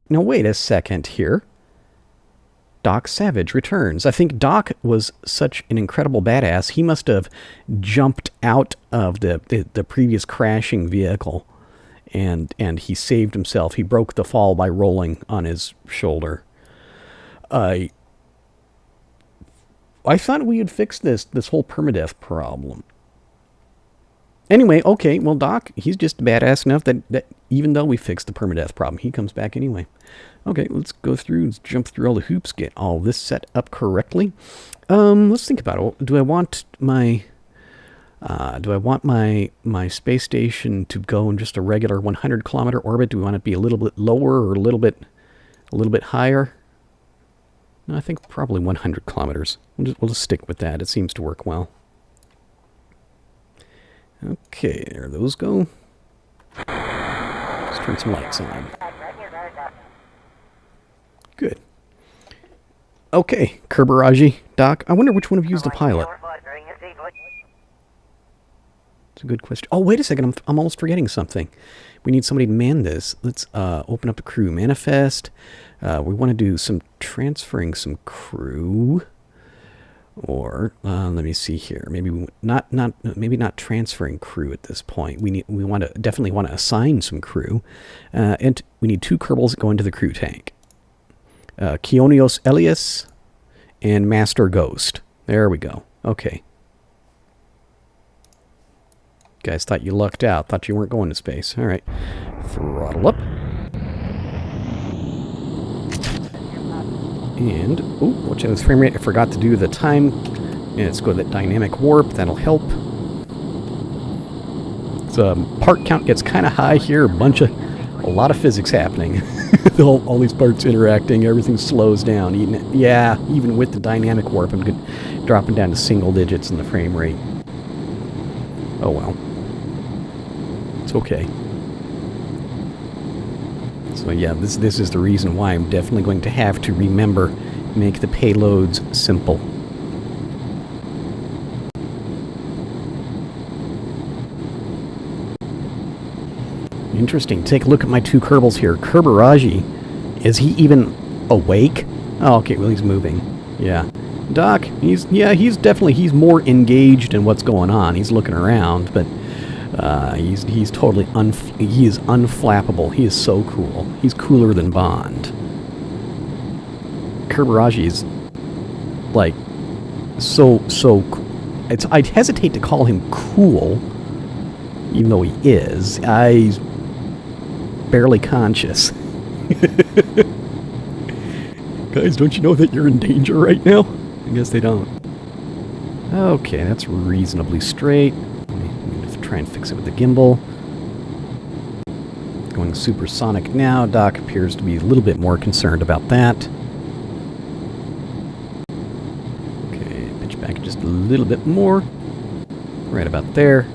Now, wait a second here. Doc Savage returns. I think Doc was such an incredible badass. He must have jumped out of the previous crashing vehicle, and he saved himself. He broke the fall by rolling on his shoulder. I thought we had fixed this whole permadeath problem. Anyway, okay, well, Doc, he's just badass enough that even though we fixed the permadeath problem, he comes back anyway. Okay, let's go through, let's jump through all the hoops, get all this set up correctly. Let's think about it. Do I want my space station to go in just a regular 100-kilometer orbit? Do we want it to be a little bit lower or a little bit higher? No, I think probably 100 kilometers. We'll just stick with that. It seems to work well. Okay, there those go. Let's turn some lights on. Good. Okay, Kerbaraji, Doc. I wonder which one of you is the pilot. It's a good question. Oh, wait a second. I'm almost forgetting something. We need somebody to man this. Let's open up the crew manifest. We want to do some transferring some crew. Or let me see here. Maybe not transferring crew at this point. We definitely want to assign some crew, and we need 2 Kerbals that go into the crew tank. Kionios Elias and Master Ghost. There we go. Okay. Guys thought you lucked out. Thought you weren't going to space. All right. Throttle up. And, oh, watch out this frame rate. I forgot to do the time. Yeah, let's go to that dynamic warp. That'll help. So, part count gets kind of high here. A lot of physics happening. all these parts interacting. Everything slows down. Even with the dynamic warp, I'm dropping down to single digits in the frame rate. Oh, well. It's okay. So yeah, this is the reason why I'm definitely going to have to make the payloads simple. Interesting. Take a look at my 2 Kerbals here. Kerbaraji, is he even awake? Oh, okay, well, he's moving. Yeah. Doc, he's definitely more engaged in what's going on. He's looking around, but he's totally he is unflappable. He is so cool. He's cooler than Bond. Kerbaraji is like so I'd hesitate to call him cool, even though he is. He's barely conscious. Guys, don't you know that you're in danger right now? I guess they don't. Okay, that's reasonably straight. Try and fix it with the gimbal. Going supersonic now. Doc appears to be a little bit more concerned about that. Okay, pitch back just a little bit more. Right about there.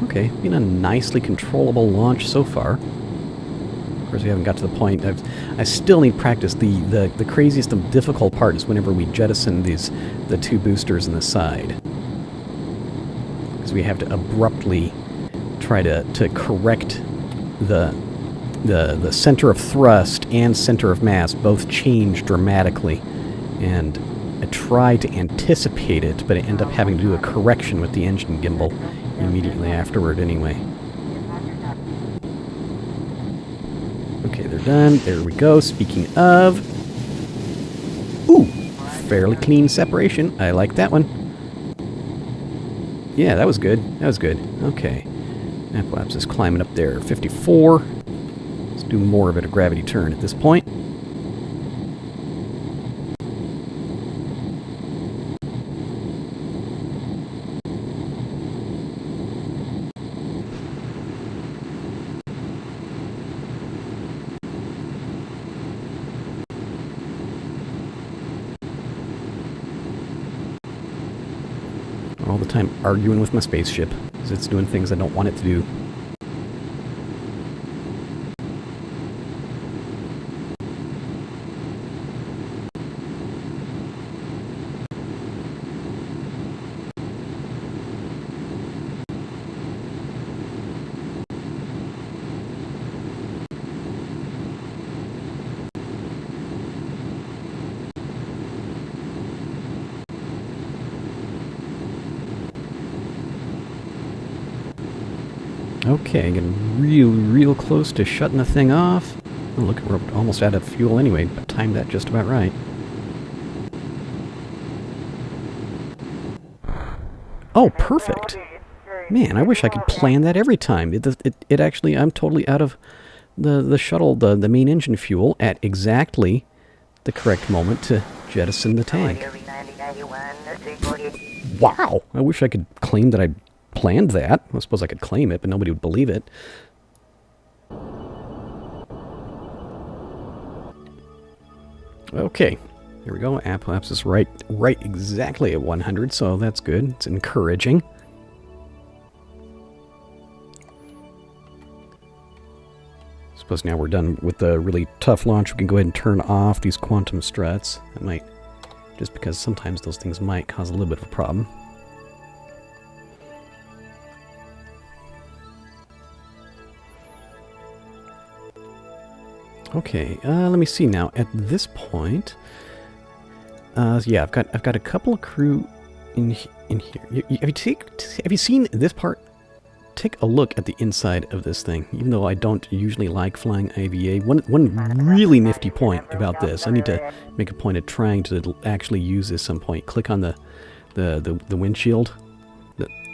Okay, been a nicely controllable launch so far. Of course, we haven't got to the point. I still need practice. The craziest and difficult part is whenever we jettison the 2 boosters on the side. We have to abruptly try to correct the center of thrust and center of mass both change dramatically, and I try to anticipate it, but I end up having to do a correction with the engine gimbal immediately afterward anyway. Okay, they're done. There we go. Speaking of, ooh, fairly clean separation. I like that one. Yeah, that was good. That was good. Okay. Apoapsis is climbing up there. 54. Let's do more of it, a gravity turn at this point. All the time arguing with my spaceship because it's doing things I don't want it to do. Okay, getting real close to shutting the thing off. Oh, look, we're almost out of fuel anyway, but timed that just about right. Oh, perfect. Man, I wish I could plan that every time. It actually, I'm totally out of the shuttle, the main engine fuel at exactly the correct moment to jettison the tank. Wow! I wish I could claim that I planned that. I suppose I could claim it, but nobody would believe it. Okay, here we go. Apoapsis is right exactly at 100, so that's good. It's encouraging. Suppose now we're done with the really tough launch, we can go ahead and turn off these quantum struts. That might, just because sometimes those things might cause a little bit of a problem. Okay, let me see now. At this point, yeah, I've got a couple of crew in here. Have you seen this part? Take a look at the inside of this thing. Even though I don't usually like flying IVA, one really nifty point about this, I need to make a point of trying to actually use this some point. Click on the windshield,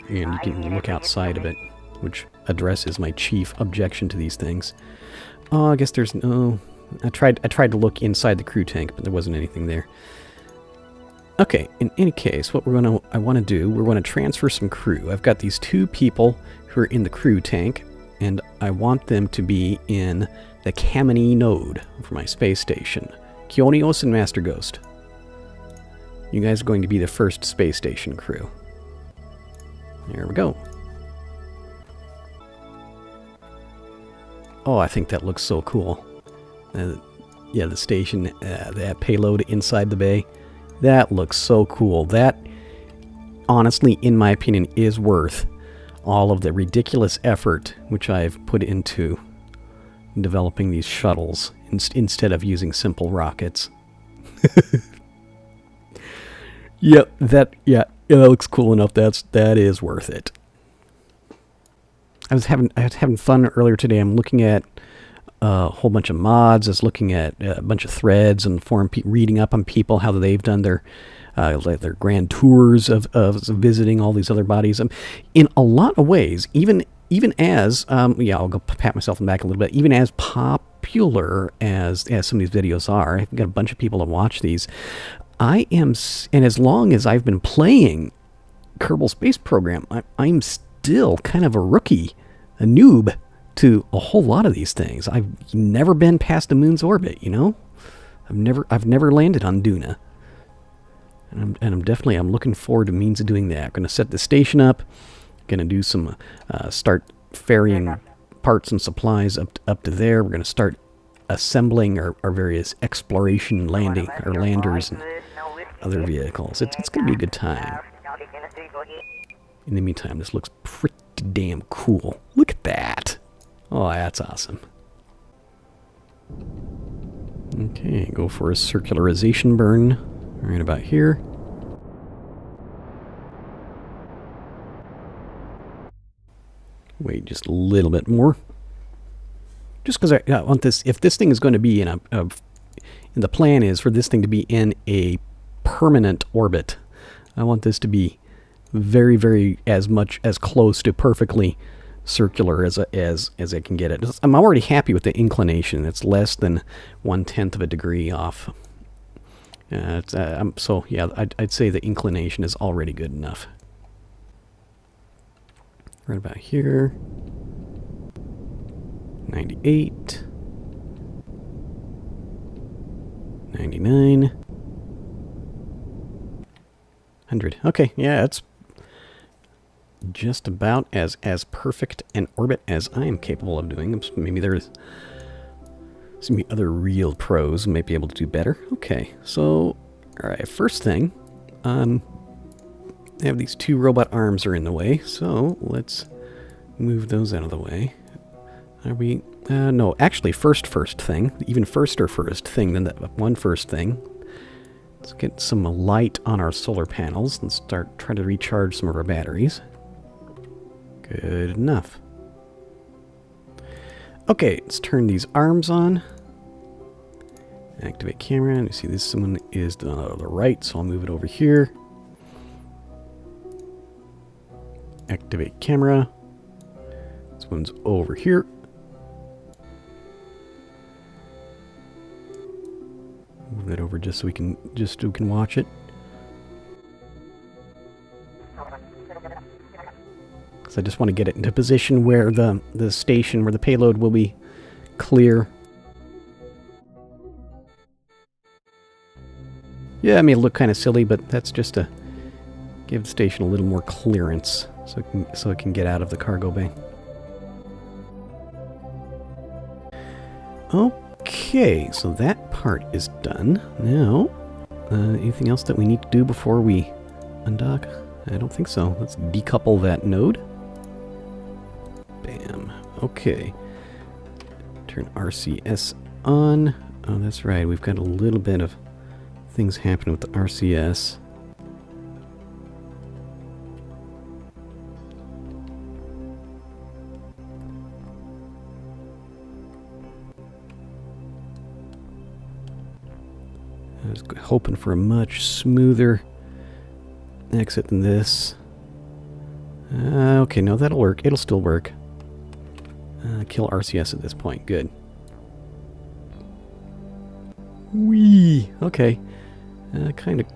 and you can look outside of it, which addresses my chief objection to these things. Oh, I guess there's no... I tried to look inside the crew tank, but there wasn't anything there. Okay, in any case, what I want to do, we're going to transfer some crew. I've got these two people who are in the crew tank, and I want them to be in the Kamini node for my space station. Kionios and Master Ghost. You guys are going to be the first space station crew. There we go. Oh, I think that looks so cool. Yeah, the station, that payload inside the bay. That looks so cool. That, honestly, in my opinion, is worth all of the ridiculous effort which I've put into developing these shuttles instead of using simple rockets. Yeah, that looks cool enough. That is worth it. I was having fun earlier today. I'm looking at a whole bunch of mods. I was looking at a bunch of threads and reading up on people, how they've done their grand tours of visiting all these other bodies. In a lot of ways, even as yeah, I'll go pat myself on the back a little bit. Even as popular as some of these videos are, I've got a bunch of people to watch these. I am, and as long as I've been playing Kerbal Space Program, I'm still kind of a rookie, a noob to a whole lot of these things. I've never been past the moon's orbit, you know? I've never landed on Duna. And I'm looking forward to means of doing that. I'm going to set the station up. Going to do some start ferrying parts and supplies up to there. We're going to start assembling our various exploration landers and other vehicles. It's going to be a good time. In the meantime, this looks pretty damn cool. Look at that. Oh, that's awesome. Okay, go for a circularization burn right about here. Wait just a little bit more. Just because I want this, if this thing is going to be in the plan is for this thing to be in a permanent orbit. I want this to be very, very as close to perfectly circular as I can get it. I'm already happy with the inclination. It's less than 1/10 of a degree off. So yeah, I'd say the inclination is already good enough. Right about here. 98. 99. 100. Okay, yeah, it's just about as perfect an orbit as I am capable of doing. Maybe there's some other real pros who might be able to do better. Okay, so, alright, first thing, I have these two robot arms are in the way, so let's move those out of the way. Are we, no, actually first thing, even first thing than that one first thing. Let's get some light on our solar panels and try to recharge some of our batteries. Good enough. Okay, let's turn these arms on. Activate camera. And you see this one is on the right, so I'll move it over here. Activate camera. This one's over here. Move that over just so we can watch it. Because I just want to get it into position where the station, where the payload will be clear. Yeah, it may look kind of silly, but that's just to give the station a little more clearance so it can get out of the cargo bay. Okay, so that part is done. Now, anything else that we need to do before we undock? I don't think so. Let's decouple that node. Bam. Okay. Turn RCS on. Oh, that's right. We've got a little bit of things happening with the RCS. I was hoping for a much smoother exit than this. Okay, no, that'll work. It'll still work. Kill RCS at this point. Good. Whee! Okay. Kind of...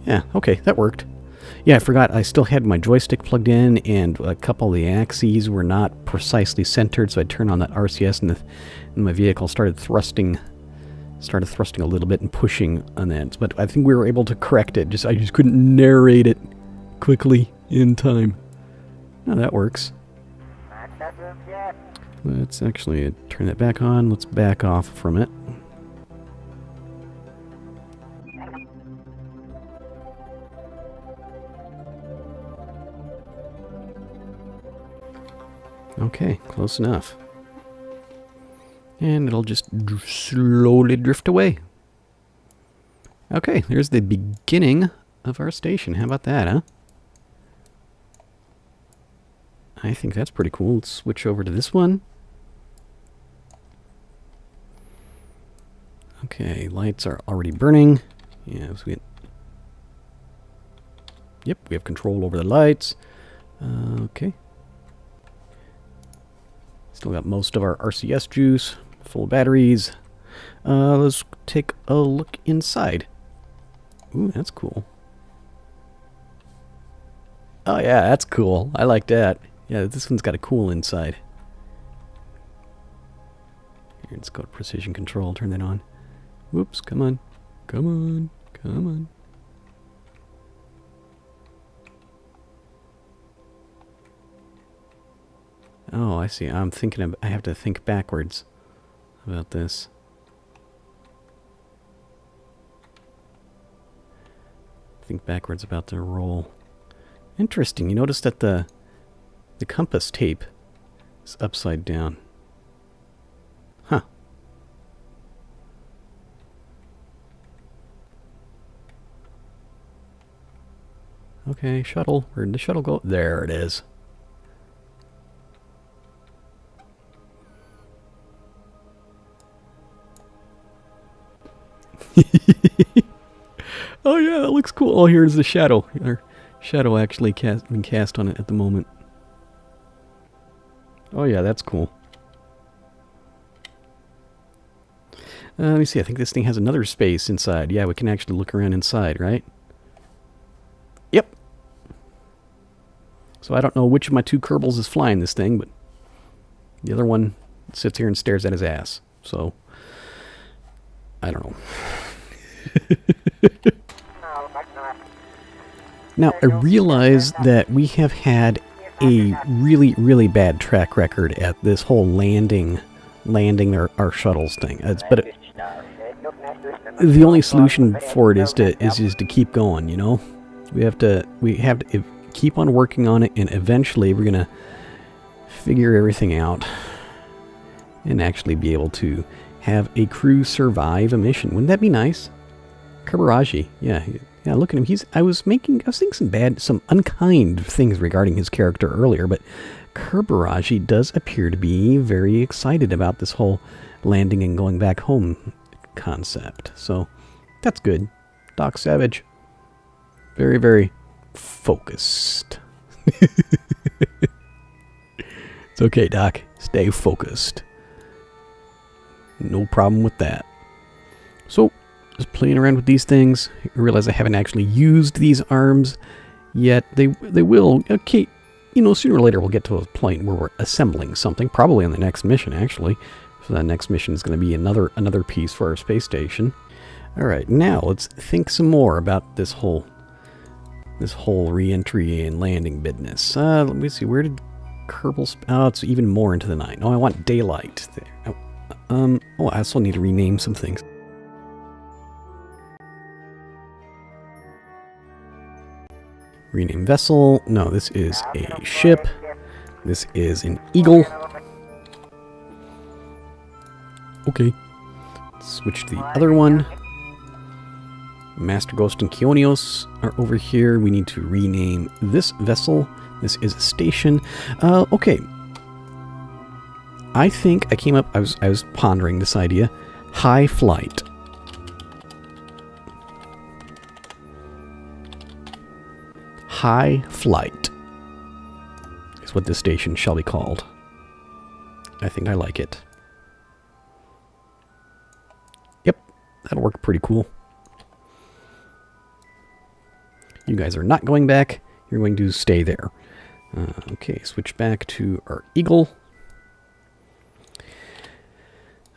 Yeah, okay, that worked. Yeah, I forgot, I still had my joystick plugged in, and a couple of the axes were not precisely centered, so I turned on that RCS, and my vehicle started thrusting a little bit and pushing on that. But I think we were able to correct it. I just couldn't narrate it quickly in time. Now that works. Let's actually turn that back on. Let's back off from it. Okay, close enough. And it'll just slowly drift away. Okay, there's the beginning of our station. How about that, huh? I think that's pretty cool. Let's switch over to this one. Okay, lights are already burning. Yeah, so yep, we have control over the lights. Okay. Still got most of our RCS juice, full batteries. Let's take a look inside. Ooh, that's cool. Oh yeah, that's cool. I like that. Yeah, this one's got a cool inside. Here, let's go to precision control, turn that on. Whoops, come on. Come on. Come on. Oh, I see. I'm thinking of, I have to think backwards about this. Think backwards about the roll. Interesting. You notice that the compass tape is upside down. Huh. Okay, shuttle. Where'd the shuttle go? There it is. Oh yeah, that looks cool. Oh, here's the shadow. Our shadow actually being cast on it at the moment. Oh yeah, that's cool. Let me see. I think this thing has another space inside. Yeah, we can actually look around inside, right? Yep. So I don't know which of my two Kerbals is flying this thing, but the other one sits here and stares at his ass. So I don't know. Now, I realize that we have had a really, really bad track record at this whole landing our shuttles thing. The only solution for it is to keep going, you know? We have to keep on working on it, and eventually we're going to figure everything out and actually be able to have a crew survive a mission. Wouldn't that be nice? Kabaraji, yeah. Yeah, look at him. I was saying some unkind things regarding his character earlier, but Kerberaji does appear to be very excited about this whole landing and going back home concept. So that's good. Doc Savage, very, very focused. It's okay, Doc. Stay focused. No problem with that. So, just playing around with these things. I realize I haven't actually used these arms yet. They will. Okay, sooner or later we'll get to a point where we're assembling something. Probably on the next mission, actually. So that next mission is going to be another piece for our space station. All right, now let's think some more about this whole re-entry and landing business. Let me see. Where did Kerbal? Oh, it's even more into the night. Oh, I want daylight there. Oh, I also need to rename some things. Rename vessel. No, this is a ship. This is an eagle. Okay. Switch to the other one. Master Ghost and Kionios are over here. We need to rename this vessel. This is a station. Okay. I think I came up, I was pondering this idea. High flight. High flight is what this station shall be called. I think I like it. Yep, that'll work pretty cool. You guys are not going back. You're going to stay there. Okay, switch back to our Eagle.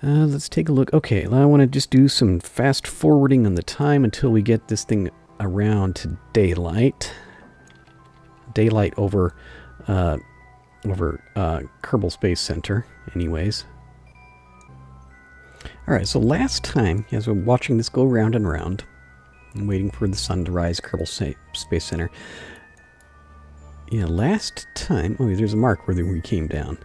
Let's take a look. Okay, I want to just do some fast forwarding on the time until we get this thing around to daylight. Daylight over Kerbal Space Center, anyways. Alright, so last time, as we're watching this go round and round, and waiting for the sun to rise, Kerbal Space Center. Yeah, last time... Oh, there's a mark where we came down.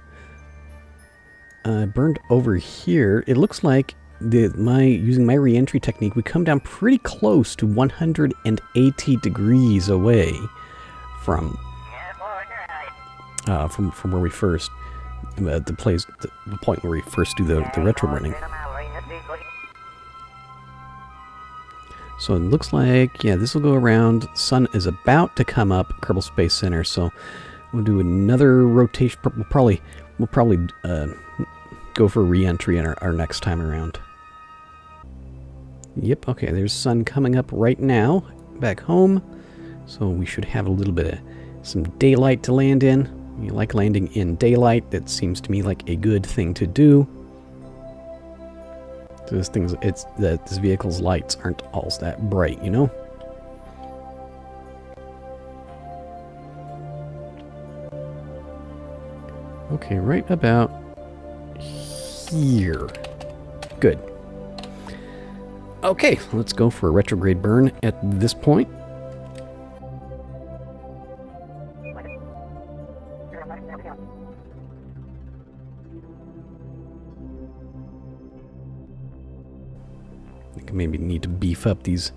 Burned over here. It looks like using my re-entry technique, we come down pretty close to 180 degrees away from where we first the point where we first do the retro running. So it looks like, yeah, this will go around. Sun is about to come up, Kerbal Space Center, so we'll do another rotation. We'll probably go for re-entry in our next time around. Yep, okay, there's sun coming up right now, back home. So we should have a little bit of some daylight to land in. You like landing in daylight, that seems to me like a good thing to do. So this vehicle's lights aren't all that bright, you know? Okay, right about here. Good. Okay, let's go for a retrograde burn at this point. I think I maybe need to beef up these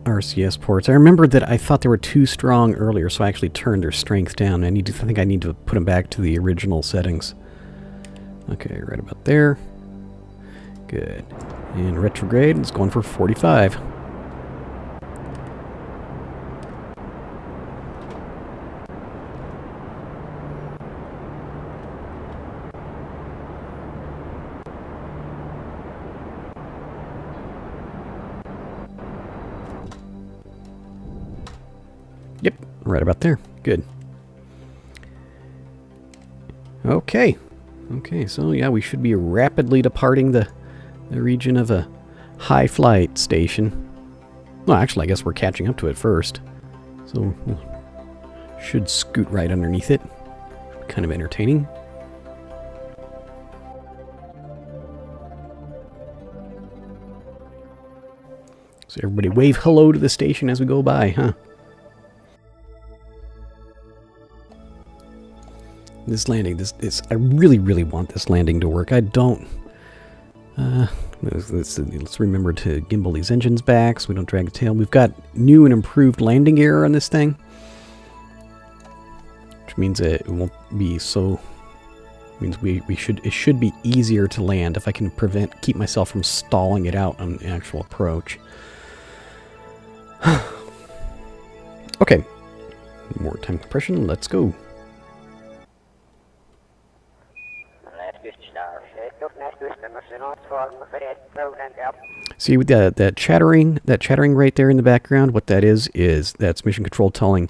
RCS ports. I remembered that I thought they were too strong earlier, so I actually turned their strength down. I think I need to put them back to the original settings. Okay, right about there. Good. And retrograde, it's going for 45. Yep, right about there. Good. Okay. Okay, so yeah, we should be rapidly departing the region of a high flight station. Well, actually, I guess we're catching up to it first. So we'll should scoot right underneath it. Kind of entertaining. So everybody wave hello to the station as we go by, huh? This landing, I really, really want this landing to work. I don't Let's remember to gimbal these engines back so we don't drag the tail. We've got new and improved landing gear on this thing, which means it won't be so. Means it should be easier to land if I can keep myself from stalling it out on the actual approach. Okay, more time compression. Let's go. See with that chattering right there in the background. What that is that's mission control telling,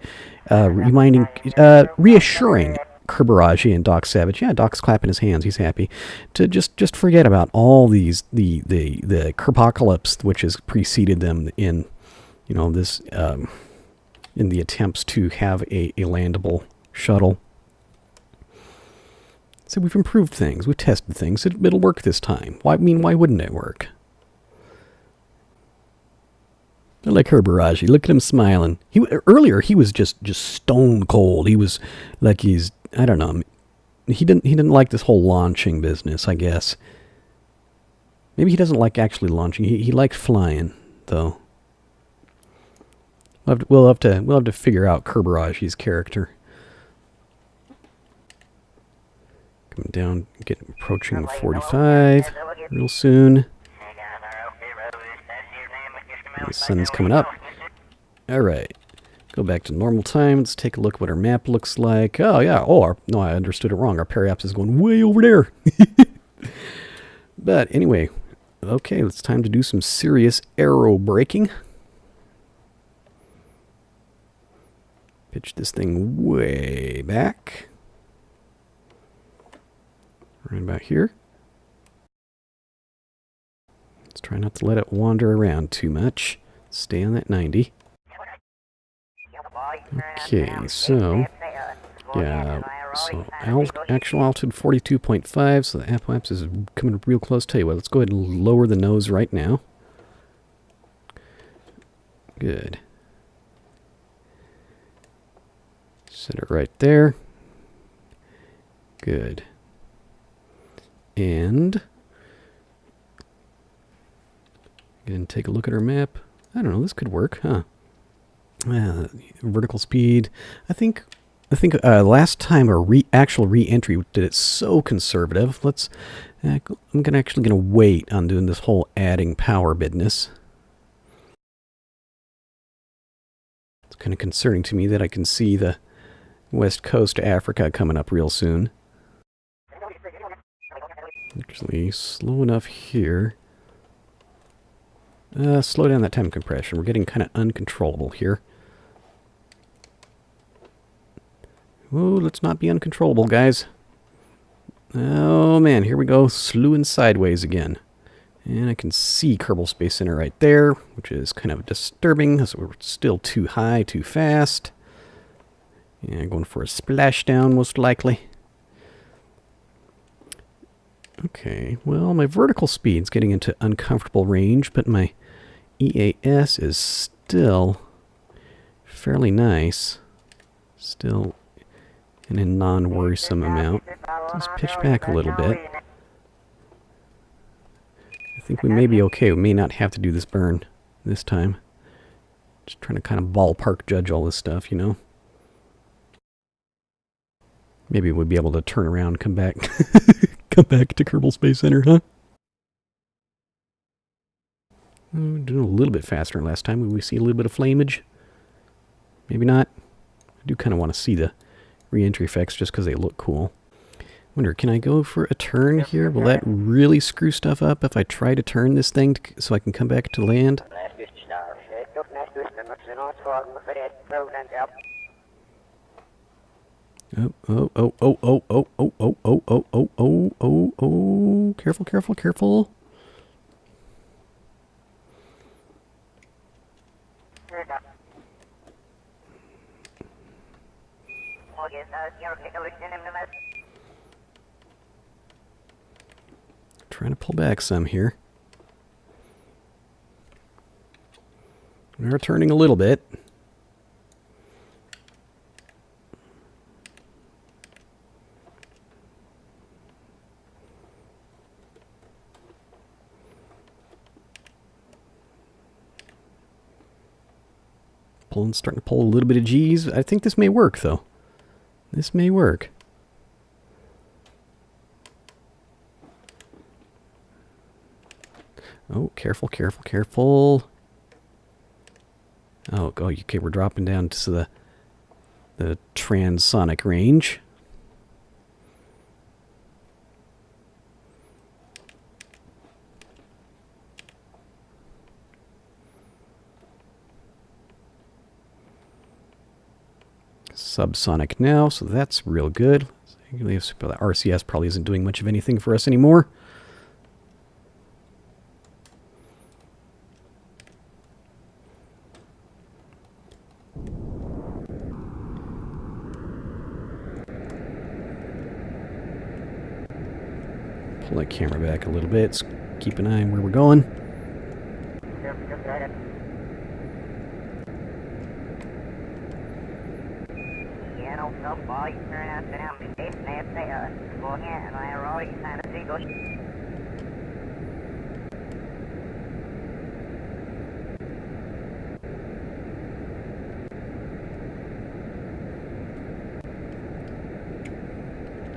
reassuring Kerbal and Doc Savage. Yeah, Doc's clapping his hands. He's happy to just forget about all these the Kerpocalypse which has preceded them in this in the attempts to have a landable shuttle. So we've improved things. We've tested things. It'll work this time. Why wouldn't it work? I like Kerbal. Look at him smiling. Earlier he was just stone cold. He was like I don't know. He didn't like this whole launching business, I guess. Maybe he doesn't like actually launching. He liked flying, though. We'll have to figure out Kerbal character. Coming down, approaching 45 real soon. The sun's coming up. All right. Go back to normal time. Let's take a look what our map looks like. Oh, yeah. No, I understood it wrong. Our periapsis is going way over there. But anyway, okay, it's time to do some serious aero braking. Pitch this thing way back. Right about here. Let's try not to let it wander around too much. Stay on that 90. Okay, so yeah, so actual altitude 42.5, so the apoapsis is coming real close. Tell you what, let's go ahead and lower the nose right now. Good. Set it right there. Good. And again, take a look at our map. I don't know, this could work, huh? Vertical speed. I think last time our actual re-entry did it so conservative. I'm actually gonna wait on doing this whole adding power business. It's kind of concerning to me that I can see the west coast of Africa coming up real soon. Actually, slow enough here. Slow down that time compression. We're getting kind of uncontrollable here. Oh, let's not be uncontrollable, guys. Oh, man, here we go. Slewing sideways again. And I can see Kerbal Space Center right there, which is kind of disturbing because we're still too high, too fast. Yeah, going for a splashdown, most likely. Okay, well, my vertical speed's getting into uncomfortable range, but my EAS is still fairly nice. Still in a non-worrisome amount. Let's pitch back a little bit. I think we may be okay. We may not have to do this burn this time. Just trying to kind of ballpark judge all this stuff, you know. Maybe we'll be able to turn around and come back. Come back to Kerbal Space Center, huh? Doing a little bit faster than last time. Will we see a little bit of flameage? Maybe not. I do kind of want to see the re-entry effects just because they look cool. Wonder, can I go for a turn here? Will that really screw stuff up if I try to turn this thing so I can come back to land? Oh. Careful, careful, careful. Trying to pull back some here. We're turning a little bit. Starting to pull a little bit of G's. I think this may work, though. This may work. Oh, careful, careful, careful. Oh, okay, we're dropping down to the transonic range. Subsonic now, so that's real good. The RCS probably isn't doing much of anything for us anymore. Pull that camera back a little bit. Keep an eye on where we're going.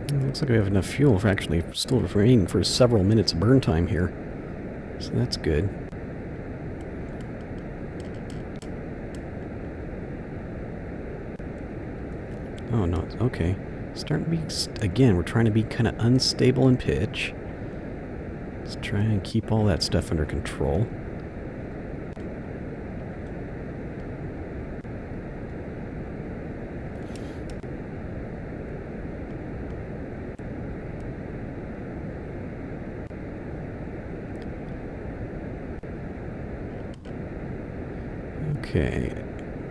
Looks like we have enough fuel for actually still remaining for several minutes of burn time here. So that's good. Oh no, it's okay. Starting to be, again, we're trying to be kind of unstable in pitch. Let's try and keep all that stuff under control. Okay,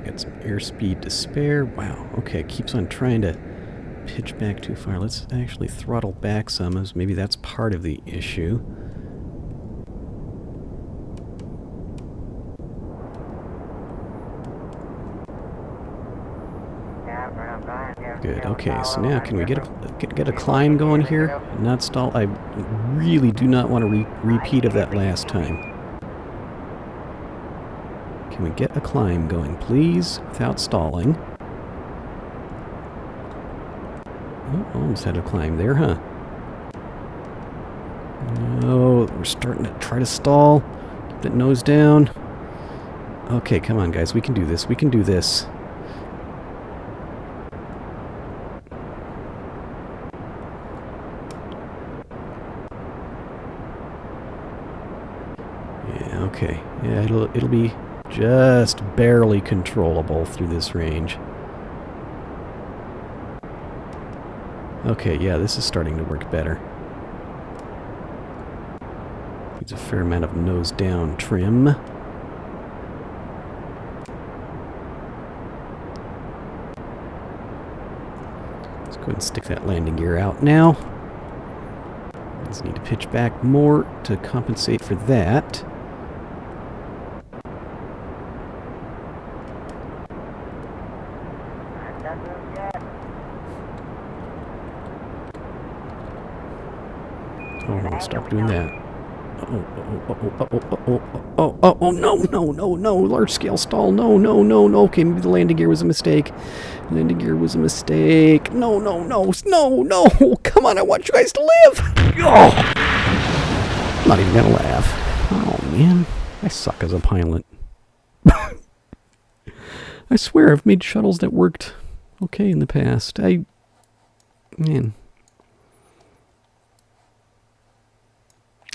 got some airspeed to spare. Wow, okay, it keeps on trying to pitch back too far. Let's actually throttle back some, as maybe that's part of the issue. Good, okay, so now can we get a climb going here? Not stall? I really do not want a repeat of that last time. Can we get a climb going, please, without stalling? Oh, almost had a climb there, huh? No, we're starting to try to stall. Keep that nose down. Okay, come on, guys. We can do this. We can do this. Yeah, okay. Yeah, it'll be just barely controllable through this range. Okay, yeah, this is starting to work better. Needs a fair amount of nose down trim. Let's go ahead and stick that landing gear out now. Just need to pitch back more to compensate for that. Oh, stop doing that. Oh, no, large scale stall. No. Okay, maybe the landing gear was a mistake. Landing gear was a mistake. No. Come on, I want you guys to live. Oh, I'm not even gonna laugh. Oh, man. I suck as a pilot. I swear, I've made shuttles that worked okay in the past. Man.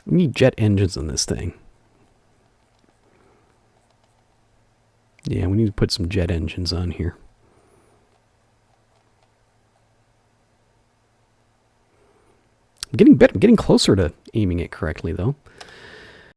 We need jet engines on this thing. Yeah, we need to put some jet engines on here. I'm getting better. I'm getting closer to aiming it correctly, though.